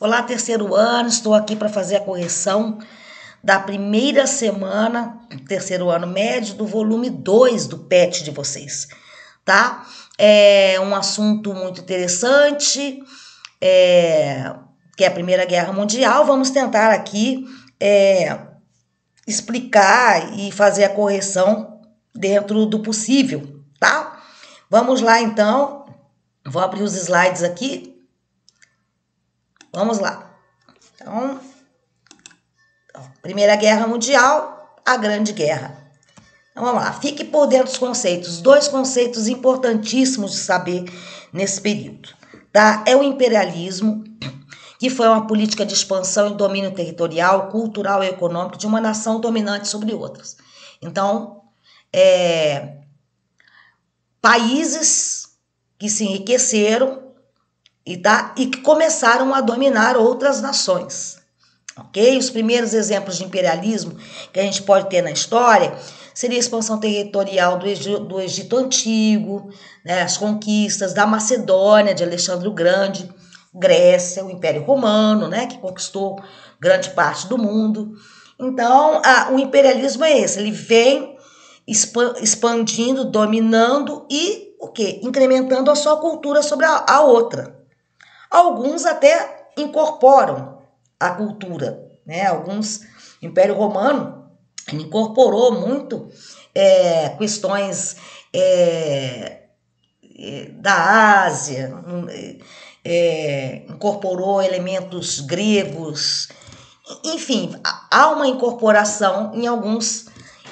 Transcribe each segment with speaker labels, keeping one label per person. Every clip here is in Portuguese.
Speaker 1: Olá, terceiro ano, estou aqui para fazer a correção da primeira semana, terceiro ano médio, do volume 2 do PET de vocês, tá? É um assunto muito interessante, que é a Primeira Guerra Mundial. Vamos tentar aqui explicar e fazer a correção dentro do possível, tá? Vamos lá, então. Vou abrir os slides aqui. Vamos lá. Então, Primeira Guerra Mundial, a Grande Guerra. Então, vamos lá. Fique por dentro dos conceitos. Dois conceitos importantíssimos de saber nesse período, tá? É o imperialismo, que foi uma política de expansão e domínio territorial, cultural e econômico de uma nação dominante sobre outras. Então, países que se enriqueceram e que começaram a dominar outras nações. Ok? Os primeiros exemplos de imperialismo que a gente pode ter na história seria a expansão territorial do Egito Antigo, né, as conquistas da Macedônia, de Alexandre o Grande, Grécia, o Império Romano, né, que conquistou grande parte do mundo. Então, o imperialismo é esse, ele vem expandindo, dominando e o quê? Incrementando a sua cultura sobre a outra. Alguns até incorporam a cultura, né? Alguns, o Império Romano incorporou muito questões da Ásia, incorporou elementos gregos, enfim, há uma incorporação em alguns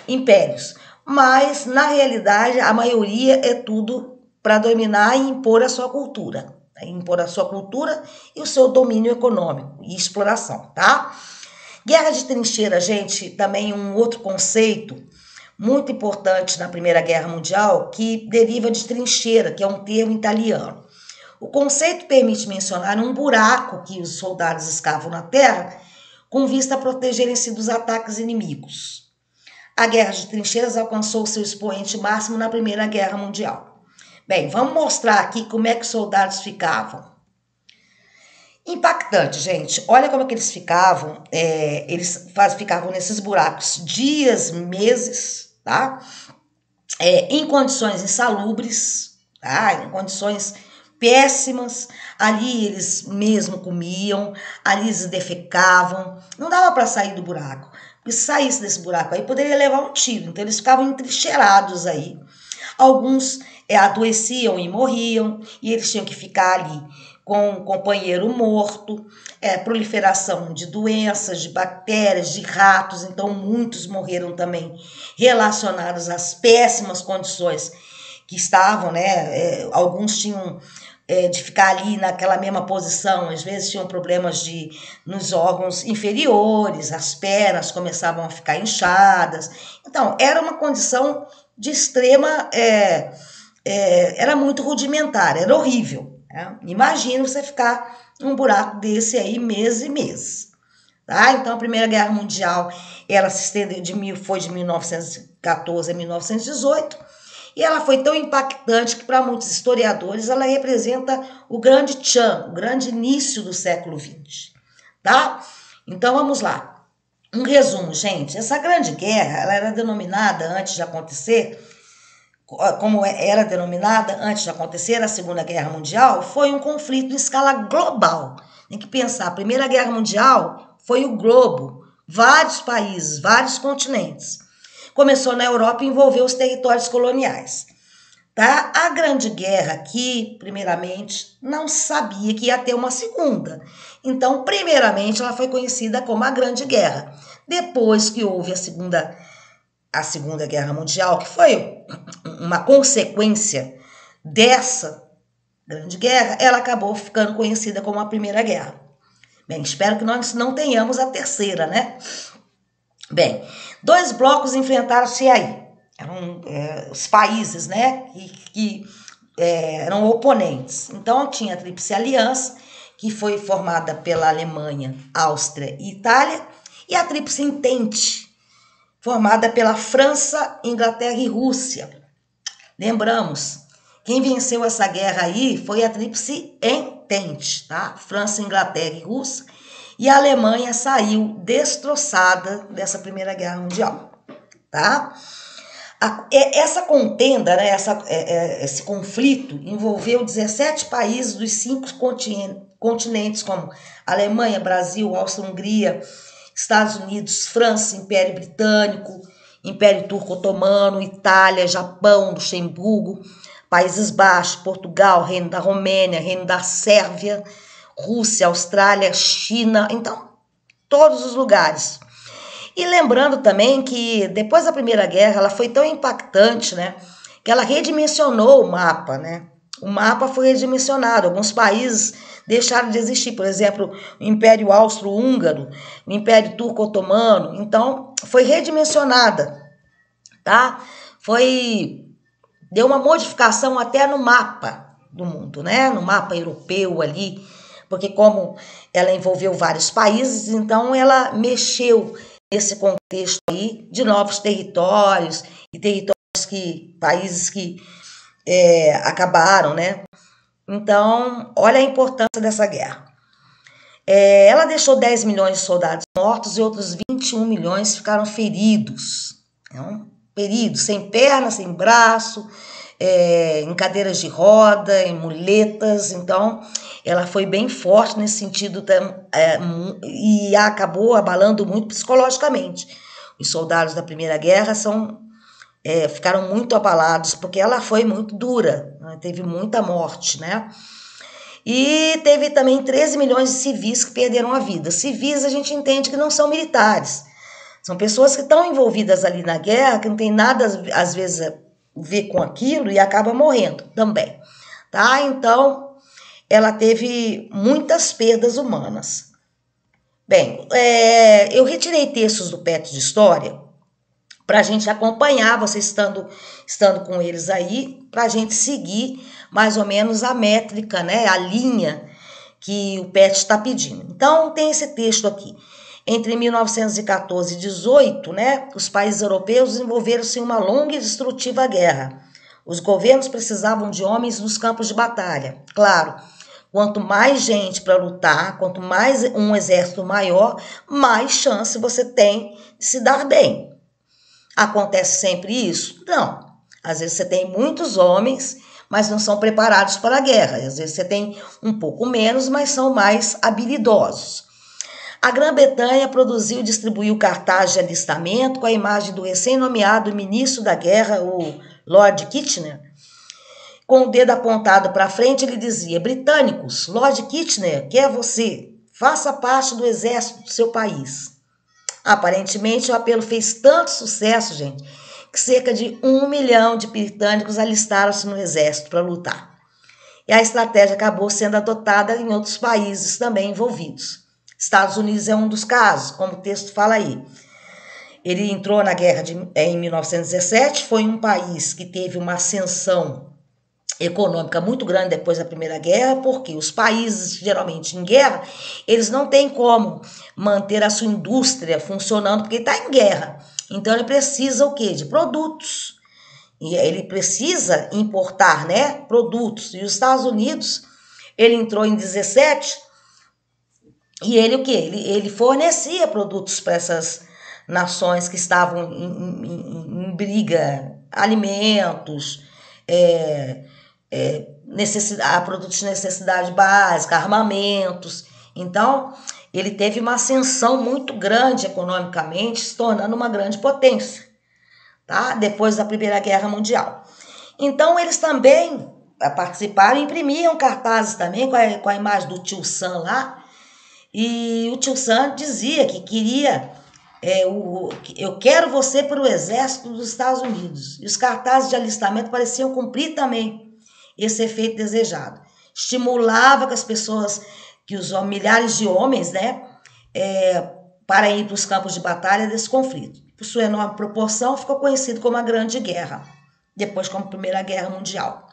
Speaker 1: impérios, mas na realidade a maioria é tudo para dominar e impor a sua cultura. Impor a sua cultura e o seu domínio econômico e exploração, tá? Guerra de trincheira, gente, também um outro conceito muito importante na Primeira Guerra Mundial, que deriva de trincheira, que é um termo italiano. O conceito permite mencionar um buraco que os soldados escavam na terra com vista a protegerem-se dos ataques inimigos. A Guerra de Trincheiras alcançou seu expoente máximo na Primeira Guerra Mundial. Bem, vamos mostrar aqui como é que os soldados ficavam. Impactante, gente. Olha como é que eles ficavam. Eles ficavam nesses buracos dias, meses, tá? Em condições insalubres, tá? Em condições péssimas. Ali eles mesmo comiam, ali eles defecavam. Não dava para sair do buraco. Porque se saísse desse buraco aí, poderia levar um tiro. Então eles ficavam entrincheirados aí. Alguns adoeciam e morriam, e eles tinham que ficar ali com o companheiro morto, proliferação de doenças, de bactérias, de ratos, então muitos morreram também relacionados às péssimas condições que estavam, né? Alguns tinham de ficar ali naquela mesma posição, às vezes tinham problemas nos órgãos inferiores, as pernas começavam a ficar inchadas, então era uma condição de extrema, era muito rudimentar, era horrível. Né? Imagina você ficar num buraco desse aí meses e meses. Tá? Então a Primeira Guerra Mundial ela se estendeu foi de 1914 a 1918 e ela foi tão impactante que para muitos historiadores ela representa o grande tchan, o grande início do século XX. Tá? Então vamos lá. Um resumo, gente. Essa Grande Guerra ela era denominada antes de acontecer, como era denominada antes de acontecer a Segunda Guerra Mundial, foi um conflito em escala global. Tem que pensar, a Primeira Guerra Mundial foi o globo, vários países, vários continentes. Começou na Europa e envolveu os territórios coloniais. Tá? A Grande Guerra aqui, primeiramente, não sabia que ia ter uma segunda. Então, primeiramente, ela foi conhecida como a Grande Guerra. Depois que houve a Segunda Guerra Mundial, que foi uma consequência dessa Grande Guerra, ela acabou ficando conhecida como a Primeira Guerra. Bem, espero que nós não tenhamos a terceira, né? Bem, dois blocos enfrentaram-se aí. Eram os países, né, que eram oponentes. Então, tinha a Tríplice Aliança, que foi formada pela Alemanha, Áustria e Itália, e a Tríplice Entente, formada pela França, Inglaterra e Rússia. Lembramos, quem venceu essa guerra aí foi a Tríplice potente, tá? França, Inglaterra e Rússia. E a Alemanha saiu destroçada dessa Primeira Guerra Mundial, tá? Essa contenda, né, esse conflito envolveu 17 países dos 5 continentes, como Alemanha, Brasil, Áustria-Hungria, Estados Unidos, França, Império Britânico, Império Turco Otomano, Itália, Japão, Luxemburgo, Países Baixos, Portugal, Reino da Romênia, Reino da Sérvia, Rússia, Austrália, China, então todos os lugares. E lembrando também que depois da Primeira Guerra ela foi tão impactante, né, que ela redimensionou o mapa, né? O mapa foi redimensionado, alguns países deixaram de existir, por exemplo, o Império Austro-Húngaro, o Império Turco-Otomano, então foi redimensionada, tá? Deu uma modificação até no mapa do mundo, né? No mapa europeu ali, porque como ela envolveu vários países, então ela mexeu nesse contexto aí de novos territórios e países que acabaram, né? Então, olha a importância dessa guerra. Ela deixou 10 milhões de soldados mortos e outros 21 milhões ficaram feridos. Feridos, sem perna, sem braço, em cadeiras de roda, em muletas. Então, ela foi bem forte nesse sentido e acabou abalando muito psicologicamente. Os soldados da Primeira Guerra ficaram muito abalados, porque ela foi muito dura, né? Teve muita morte, né? E teve também 13 milhões de civis que perderam a vida. Civis a gente entende que não são militares, são pessoas que estão envolvidas ali na guerra, que não tem nada, às vezes, a ver com aquilo e acabam morrendo também, tá? Então, ela teve muitas perdas humanas. Bem, eu retirei textos do PET de História para a gente acompanhar, você estando com eles aí, para a gente seguir mais ou menos a métrica, né, a linha que o PET está pedindo. Então, tem esse texto aqui. Entre 1914 e 18, né, os países europeus envolveram-se em uma longa e destrutiva guerra. Os governos precisavam de homens nos campos de batalha. Claro, quanto mais gente para lutar, quanto mais um exército maior, mais chance você tem de se dar bem. Acontece sempre isso? Não. Às vezes você tem muitos homens, mas não são preparados para a guerra. Às vezes você tem um pouco menos, mas são mais habilidosos. A Grã-Bretanha produziu e distribuiu cartazes de alistamento com a imagem do recém-nomeado ministro da guerra, o Lord Kitchener. Com o dedo apontado para frente, ele dizia: britânicos, Lord Kitchener quer você, faça parte do exército do seu país. Aparentemente, o apelo fez tanto sucesso, gente, que cerca de 1 milhão de britânicos alistaram-se no exército para lutar. E a estratégia acabou sendo adotada em outros países também envolvidos. Estados Unidos é um dos casos, como o texto fala aí. Ele entrou na guerra em 1917, foi um país que teve uma ascensão econômica muito grande depois da Primeira Guerra, porque os países, geralmente em guerra, eles não têm como manter a sua indústria funcionando, porque está em guerra. Então, ele precisa o quê? De produtos. E ele precisa importar, né, produtos. E os Estados Unidos, ele entrou em 17 e ele o quê? Ele fornecia produtos para essas nações que estavam em briga, alimentos, produtos de necessidade básica, armamentos. Então, ele teve uma ascensão muito grande economicamente, se tornando uma grande potência, tá? Depois da Primeira Guerra Mundial. Então, eles também participaram, imprimiam cartazes também com a imagem do tio Sam lá, e o tio Sam dizia que queria, eu quero você para o exército dos Estados Unidos. E os cartazes de alistamento pareciam cumprir também esse efeito desejado. Estimulava que as pessoas, que os milhares de homens, né, para ir para os campos de batalha desse conflito. Por sua enorme proporção, ficou conhecido como a Grande Guerra, depois como Primeira Guerra Mundial.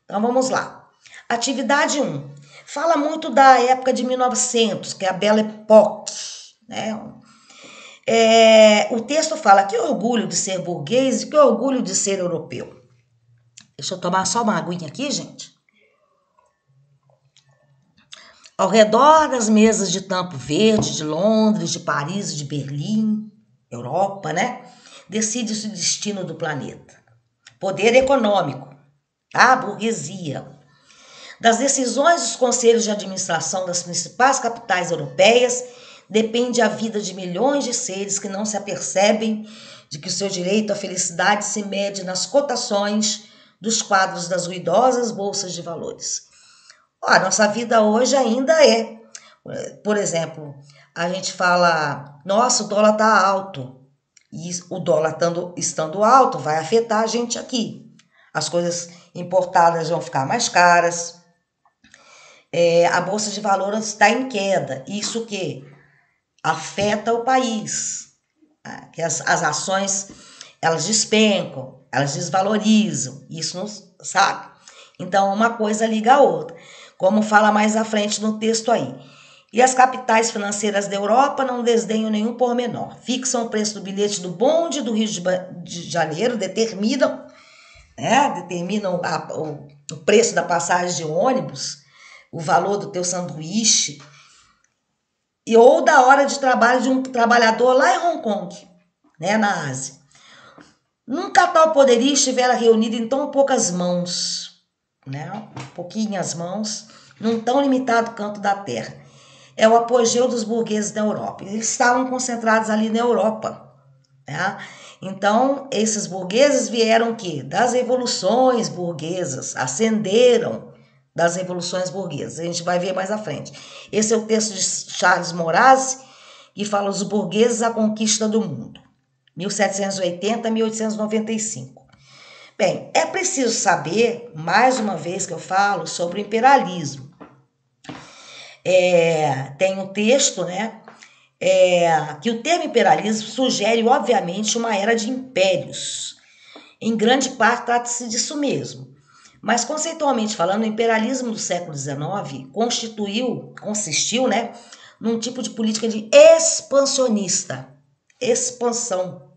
Speaker 1: Então vamos lá. Atividade 1. Fala muito da época de 1900, que é a Belle Époque, né? O texto fala: que orgulho de ser burguês e que orgulho de ser europeu. Deixa eu tomar só uma aguinha aqui, gente. Ao redor das mesas de tampo verde de Londres, de Paris e de Berlim, Europa, né? Decide-se o destino do planeta. Poder econômico, a burguesia. Das decisões dos conselhos de administração das principais capitais europeias depende a vida de milhões de seres que não se apercebem de que o seu direito à felicidade se mede nas cotações dos quadros das ruidosas bolsas de valores. A nossa vida hoje ainda é, por exemplo, a gente fala, nossa, o dólar está alto. E o dólar estando alto vai afetar a gente aqui. As coisas importadas vão ficar mais caras. A bolsa de valores está em queda. Isso que afeta o país. Que as ações, elas despencam, elas desvalorizam. Isso não sabe. Então, uma coisa liga a outra. Como fala mais à frente no texto aí. E as capitais financeiras da Europa não desdenham nenhum pormenor. Fixam o preço do bilhete do bonde do Rio de Janeiro, determinam o preço da passagem de ônibus, o valor do teu sanduíche, ou da hora de trabalho de um trabalhador lá em Hong Kong, né, na Ásia. Nunca tal poderia estivera reunido em tão poucas mãos, né, pouquinhas mãos, num tão limitado canto da terra. É o apogeu dos burgueses da Europa. Eles estavam concentrados ali na Europa, né? Então, esses burgueses vieram o quê? Das revoluções burguesas, ascenderam das revoluções burguesas. A gente vai ver mais à frente. Esse é o texto de Charles Maurras, que fala os burgueses à conquista do mundo, 1780 a 1895. Bem, é preciso saber, mais uma vez que eu falo, sobre o imperialismo. Tem um texto, né, que o termo imperialismo sugere, obviamente, uma era de impérios. Em grande parte, trata-se disso mesmo. Mas, conceitualmente falando, o imperialismo do século XIX consistiu, né, num tipo de política de expansionista, expansão,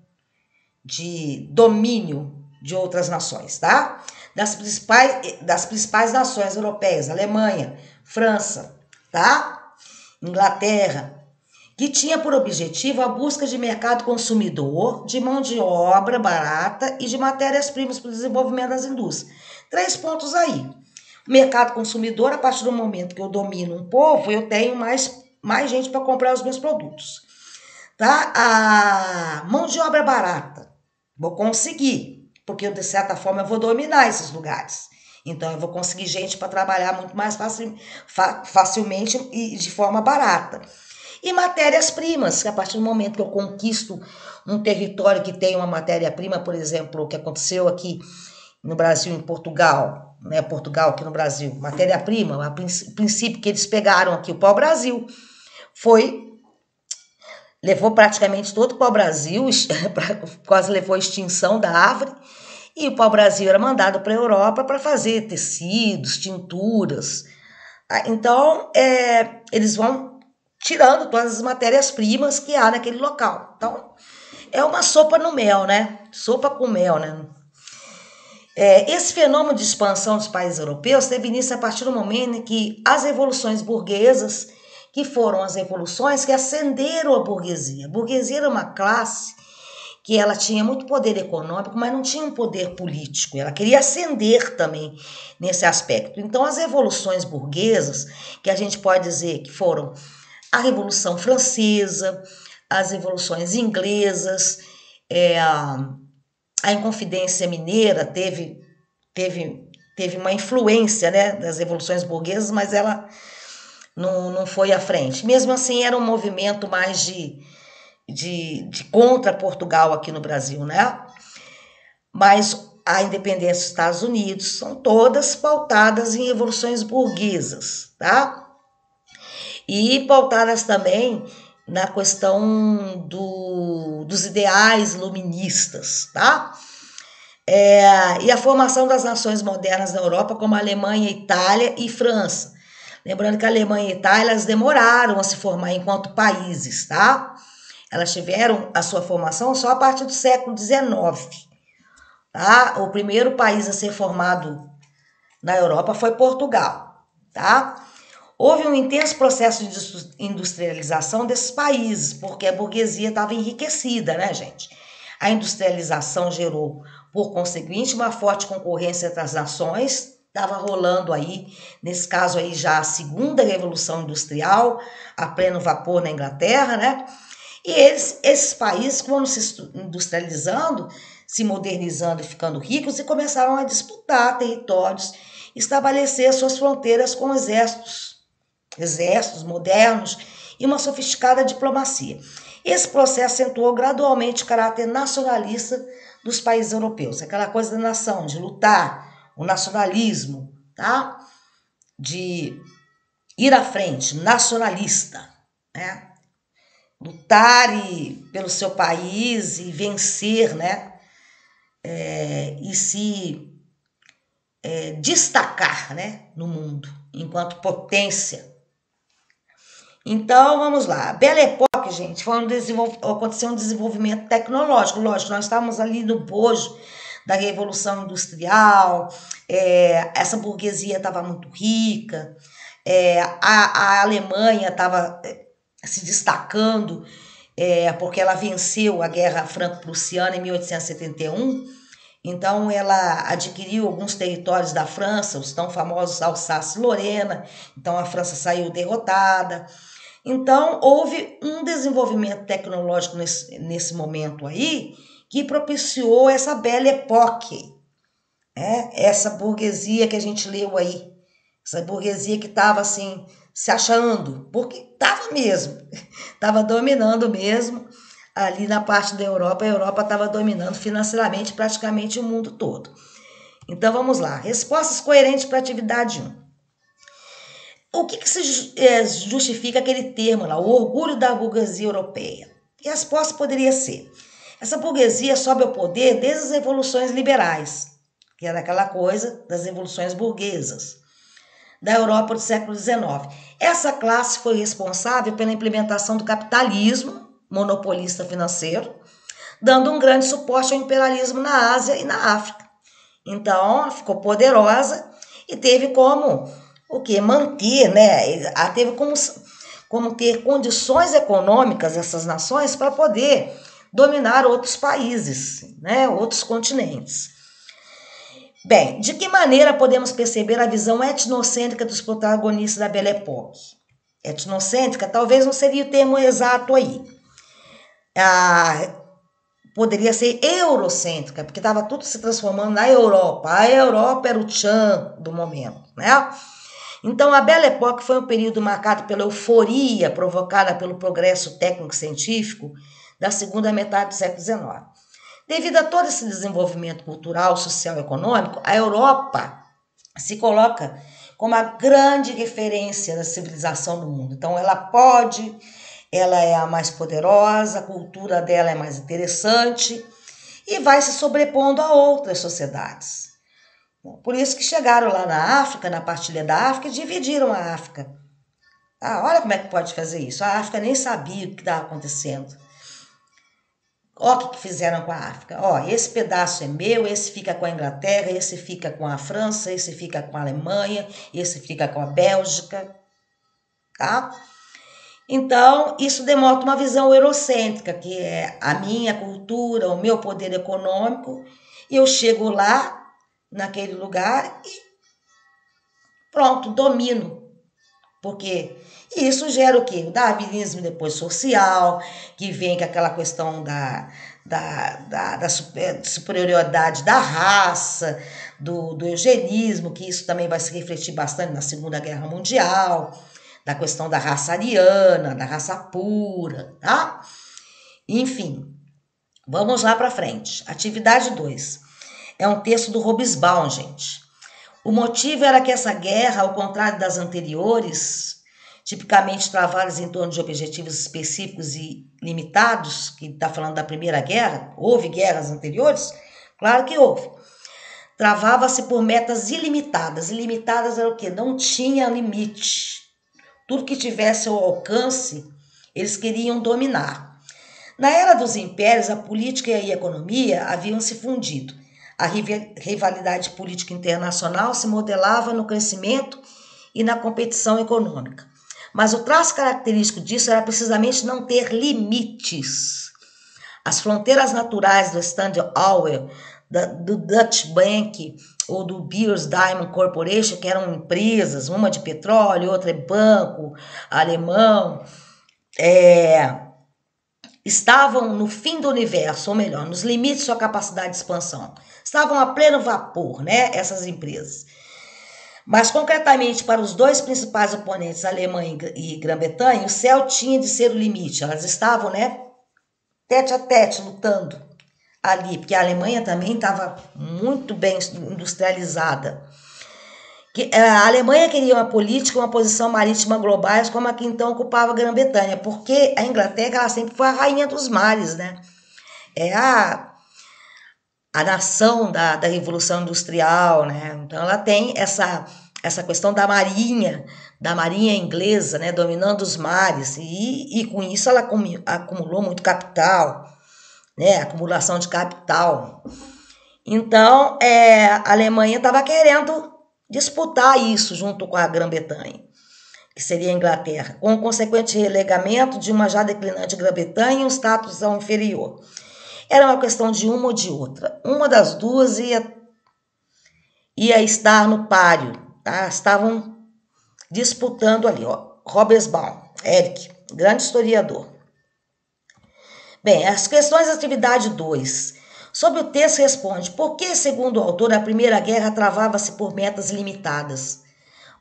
Speaker 1: de domínio de outras nações, tá? Das principais nações europeias, Alemanha, França, tá? Inglaterra, que tinha por objetivo a busca de mercado consumidor, de mão de obra barata e de matérias-primas para o desenvolvimento das indústrias. 3 pontos aí. O mercado consumidor, a partir do momento que eu domino um povo, eu tenho mais gente para comprar os meus produtos. Tá? A mão de obra barata, vou conseguir, porque eu, de certa forma, eu vou dominar esses lugares. Então, eu vou conseguir gente para trabalhar muito mais facilmente e de forma barata. E matérias-primas, que a partir do momento que eu conquisto um território que tem uma matéria-prima, por exemplo, o que aconteceu aqui no Brasil, em Portugal, né? Portugal aqui no Brasil, matéria-prima, o princípio que eles pegaram aqui, o pau-brasil, levou praticamente todo o pau-brasil, quase levou a extinção da árvore, e o pau-brasil era mandado para a Europa para fazer tecidos, tinturas. Então, eles vão tirando todas as matérias-primas que há naquele local. Então, é uma sopa no mel, né? Sopa com mel, né? Esse fenômeno de expansão dos países europeus teve início a partir do momento em que as revoluções burguesas, que foram as revoluções que ascenderam a burguesia. A burguesia era uma classe que ela tinha muito poder econômico, mas não tinha um poder político. Ela queria ascender também nesse aspecto. Então, as revoluções burguesas, que a gente pode dizer que foram a Revolução Francesa, as revoluções inglesas, a Inconfidência Mineira teve uma influência, né, das revoluções burguesas, mas ela não foi à frente. Mesmo assim, era um movimento mais de contra Portugal aqui no Brasil, né? Mas a independência dos Estados Unidos são todas pautadas em revoluções burguesas, tá? E pautadas também na questão dos ideais iluministas, tá? E a formação das nações modernas na Europa, como a Alemanha, Itália e França. Lembrando que a Alemanha e a Itália, elas demoraram a se formar enquanto países, tá? Elas tiveram a sua formação só a partir do século XIX, tá? O primeiro país a ser formado na Europa foi Portugal, tá? houve um intenso processo de industrialização desses países, porque a burguesia estava enriquecida, né, gente? A industrialização gerou, por conseguinte, uma forte concorrência entre as nações. Estava rolando aí, nesse caso aí, já a segunda Revolução Industrial, a pleno vapor na Inglaterra, né? E esses países foram se industrializando, se modernizando e ficando ricos e começaram a disputar territórios, estabelecer suas fronteiras com exércitos modernos e uma sofisticada diplomacia. Esse processo acentuou gradualmente o caráter nacionalista dos países europeus, aquela coisa da nação, de lutar, o nacionalismo, tá? De ir à frente, nacionalista, né? Lutar pelo seu país e vencer, né? E se destacar, né? No mundo, enquanto potência. Então, vamos lá. A Belle Époque, gente, aconteceu um desenvolvimento tecnológico. Lógico, nós estávamos ali no bojo da Revolução Industrial, essa burguesia estava muito rica, a Alemanha estava se destacando, porque ela venceu a Guerra Franco-Prussiana em 1871, então ela adquiriu alguns territórios da França, os tão famosos Alsácia-Lorena, então a França saiu derrotada. Então houve um desenvolvimento tecnológico nesse momento aí, que propiciou essa Belle Époque, essa burguesia que a gente leu aí, essa burguesia que estava assim, se achando, porque estava mesmo, estava dominando mesmo ali na parte da Europa, a Europa estava dominando financeiramente praticamente o mundo todo. Então vamos lá, respostas coerentes para a atividade 1. O que se justifica aquele termo lá, o orgulho da burguesia europeia? E a resposta poderia ser: essa burguesia sobe ao poder desde as revoluções liberais, que era aquela coisa das revoluções burguesas da Europa do século XIX. Essa classe foi responsável pela implementação do capitalismo monopolista financeiro, dando um grande suporte ao imperialismo na Ásia e na África. Então, ela ficou poderosa e teve como manter, né? Ela teve como ter condições econômicas essas nações para poder dominar outros países, né? Outros continentes. Bem, de que maneira podemos perceber a visão etnocêntrica dos protagonistas da Belle Époque? Etnocêntrica talvez não seria o termo exato aí. Poderia ser eurocêntrica, porque estava tudo se transformando na Europa. A Europa era o tchan do momento, né? Então, a Belle Époque foi um período marcado pela euforia provocada pelo progresso técnico-científico da segunda metade do século XIX. Devido a todo esse desenvolvimento cultural, social e econômico, a Europa se coloca como a grande referência da civilização do mundo. Então, ela é a mais poderosa, a cultura dela é mais interessante e vai se sobrepondo a outras sociedades. Por isso que chegaram lá na África, na partilha da África, e dividiram a África. Olha como é que pode fazer isso. A África nem sabia o que estava acontecendo. Olha o que fizeram com a África. Esse pedaço é meu, esse fica com a Inglaterra, esse fica com a França, esse fica com a Alemanha, esse fica com a Bélgica. Tá? Então, isso denota uma visão eurocêntrica, que é a minha cultura, o meu poder econômico, e eu chego lá, naquele lugar, e pronto, domino. Porque isso gera o quê? O darwinismo depois social, que vem com aquela questão da superioridade da raça, do eugenismo, que isso também vai se refletir bastante na Segunda Guerra Mundial, da questão da raça ariana, da raça pura, tá? Enfim, vamos lá para frente. Atividade 2. É um texto do Hobsbawm, gente. O motivo era que essa guerra, ao contrário das anteriores, tipicamente travadas em torno de objetivos específicos e limitados, que está falando da Primeira Guerra, houve guerras anteriores? Claro que houve. Travava-se por metas ilimitadas. Ilimitadas era o quê? Não tinha limite. Tudo que tivesse ao alcance, eles queriam dominar. Na era dos impérios, a política e a economia haviam se fundido. A rivalidade política internacional se modelava no crescimento e na competição econômica. Mas o traço característico disso era precisamente não ter limites. As fronteiras naturais do Standard Oil, do Dutch Bank ou do Beers Diamond Corporation, que eram empresas, uma de petróleo, outra é banco alemão, estavam no fim do universo, ou melhor, nos limites de sua capacidade de expansão. Estavam a pleno vapor, né, essas empresas. Mas, concretamente, para os dois principais oponentes, Alemanha e Grã-Bretanha, o céu tinha de ser o limite. Elas estavam, né, tete a tete, lutando ali, porque a Alemanha também estava muito bem industrializada. A Alemanha queria uma política, uma posição marítima globais, como a que então ocupava a Grã-Bretanha, porque a Inglaterra ela sempre foi a rainha dos mares, né? É a nação da Revolução Industrial, né? Então ela tem essa questão da marinha inglesa, né? Dominando os mares, e com isso ela acumulou muito capital, né? Acumulação de capital. Então a Alemanha estava querendo disputar isso junto com a Grã-Bretanha, que seria a Inglaterra, com o consequente relegamento de uma já declinante Grã-Bretanha e um status inferior. Era uma questão de uma ou de outra. Uma das duas ia estar no páreo, tá? Estavam disputando ali, ó. Robesbaum, Eric, grande historiador. Bem, as questões da atividade 2. Sobre o texto responde, por que, segundo o autor, a Primeira Guerra travava-se por metas limitadas?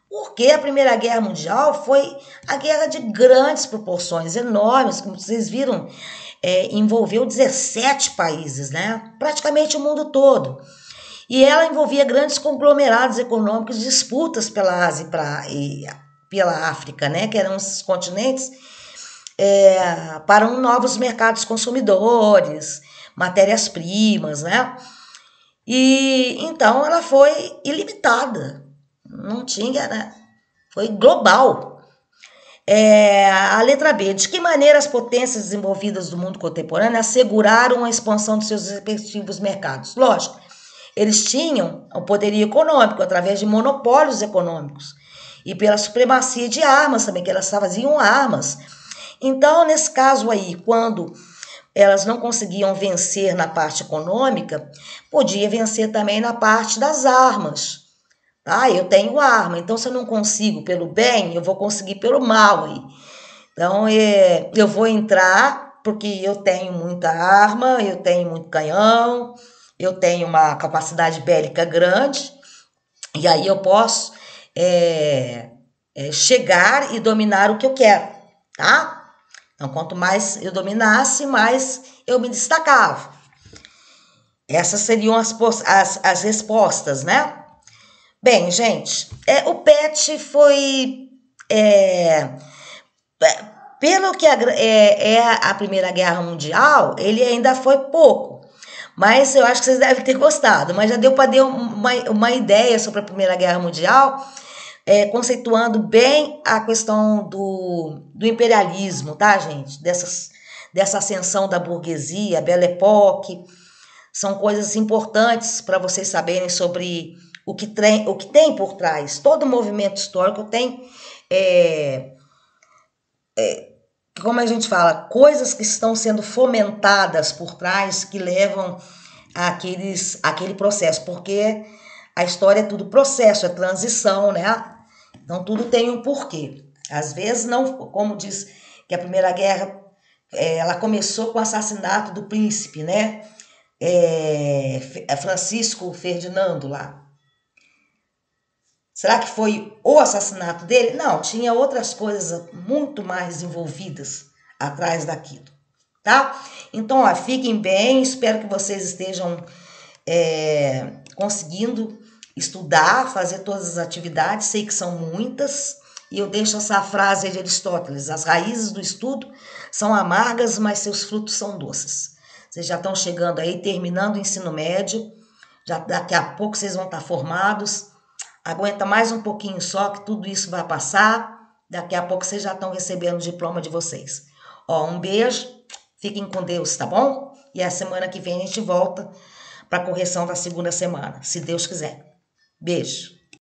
Speaker 1: Porque a Primeira Guerra Mundial foi a guerra de grandes proporções, enormes, como vocês viram, envolveu 17 países, né? Praticamente o mundo todo. E ela envolvia grandes conglomerados econômicos, disputas pela Ásia e pela África, né? Que eram esses continentes, para novos mercados consumidores, matérias-primas, né? E então ela foi ilimitada, não tinha, né? Foi global. A letra B, de que maneira as potências desenvolvidas do mundo contemporâneo asseguraram a expansão de seus respectivos mercados? Lógico, eles tinham o poderio econômico através de monopólios econômicos e pela supremacia de armas também, que elas faziam armas. Então, nesse caso aí, quando elas não conseguiam vencer na parte econômica, podia vencer também na parte das armas. Ah, eu tenho arma, então se eu não consigo pelo bem, eu vou conseguir pelo mal aí. Então, eu vou entrar porque eu tenho muita arma, eu tenho muito canhão, eu tenho uma capacidade bélica grande, e aí eu posso chegar e dominar o que eu quero, tá? Então, quanto mais eu dominasse, mais eu me destacava. Essas seriam as respostas, né? Bem, gente, o PET foi... pelo que a Primeira Guerra Mundial, ele ainda foi pouco. Mas eu acho que vocês devem ter gostado. Mas já deu para ter uma ideia sobre a Primeira Guerra Mundial, conceituando bem a questão do imperialismo, tá, gente? Dessa ascensão da burguesia, a Belle Époque. São coisas importantes para vocês saberem sobre o que tem por trás. Todo movimento histórico tem, como a gente fala, coisas que estão sendo fomentadas por trás que levam àquele processo, porque a história é tudo processo, é transição, né? Então tudo tem um porquê. Às vezes não, como diz que a Primeira Guerra, ela começou com o assassinato do príncipe, né? Francisco Ferdinando lá. Será que foi o assassinato dele? Não, tinha outras coisas muito mais envolvidas atrás daquilo, tá? Então, ó, fiquem bem, espero que vocês estejam conseguindo estudar, fazer todas as atividades, sei que são muitas, e eu deixo essa frase de Aristóteles: as raízes do estudo são amargas, mas seus frutos são doces. Vocês já estão chegando aí, terminando o ensino médio, já daqui a pouco vocês vão estar formados. Aguenta mais um pouquinho só, que tudo isso vai passar. Daqui a pouco vocês já estão recebendo o diploma de vocês. Ó, um beijo, fiquem com Deus, tá bom? E a semana que vem a gente volta para a correção da segunda semana, se Deus quiser. Beijo.